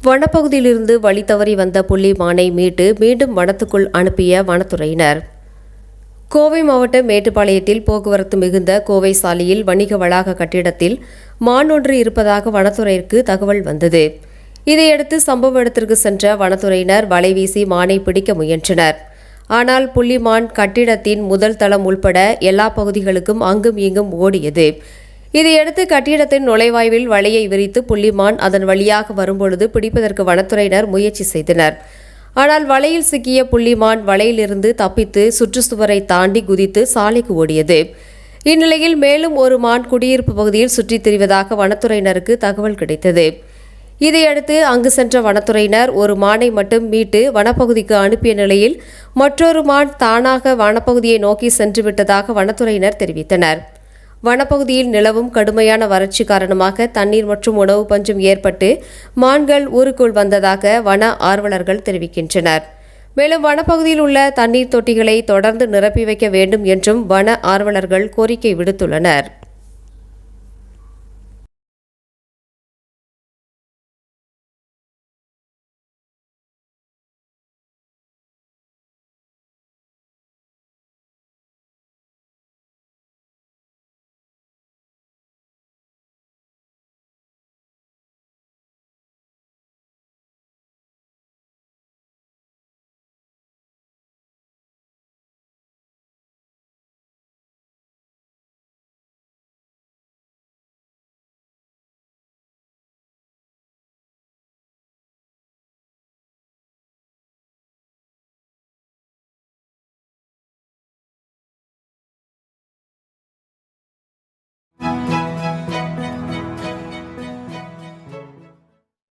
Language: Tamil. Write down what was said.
வனப்பகுதியிலிருந்து வழி தவறி வந்த புள்ளி மானை மீட்டு மீண்டும் வனத்துக்குள் அனுப்பிய வனத்துறையினர். கோவை மாவட்டம் மேட்டுப்பாளையத்தில் போக்குவரத்து மிகுந்த கோவை சாலையில் வணிக வளாக கட்டிடத்தில் மான் ஒன்று இருப்பதாக வனத்துறைக்கு தகவல் வந்தது. இதையடுத்து சம்பவ இடத்திற்கு சென்ற வனத்துறையினர் வலை வீசி மானை பிடிக்க முயன்றனர். ஆனால் புள்ளிமான் கட்டிடத்தின் முதல் தளம் உள்பட எல்லா பகுதிகளுக்கும் அங்கும் இங்கும் ஓடியது. இதையடுத்து கட்டிடத்தின் நுழைவாய்வில் வலையை விரித்து புள்ளிமான் அதன் வழியாக வரும்பொழுது பிடிப்பதற்கு வனத்துறையினர் முயற்சி செய்தனர். ஆனால் வலையில் சிக்கிய புள்ளிமான் வலையிலிருந்து தப்பித்து சுற்றுச்சுவரை தாண்டி குதித்து சாலைக்கு ஓடியது. இந்நிலையில் மேலும் ஒரு மான் குடியிருப்பு பகுதியில் சுற்றித் திரிவதாக வனத்துறையினருக்கு தகவல் கிடைத்தது. இதையடுத்து அங்கு சென்ற வனத்துறையினர் ஒரு மானை மட்டும் மீட்டு வனப்பகுதிக்கு அனுப்பிய நிலையில் மற்றொரு மான் தானாக வனப்பகுதியை நோக்கி சென்றுவிட்டதாக வனத்துறையினர் தெரிவித்தனர். வனப்பகுதியில் நிலவும் கடுமையான வறட்சி காரணமாக தண்ணீர் மற்றும் உணவு பஞ்சம் ஏற்பட்டு மான்கள் ஊருக்குள் வந்ததாக வன ஆர்வலர்கள் தெரிவிக்கின்றனர். மேலும் வனப்பகுதியில் உள்ள தண்ணீர் தொட்டிகளை தொடர்ந்து நிரப்பி வைக்க வேண்டும் என்றும் வன ஆர்வலர்கள் கோரிக்கை விடுத்துள்ளனர்.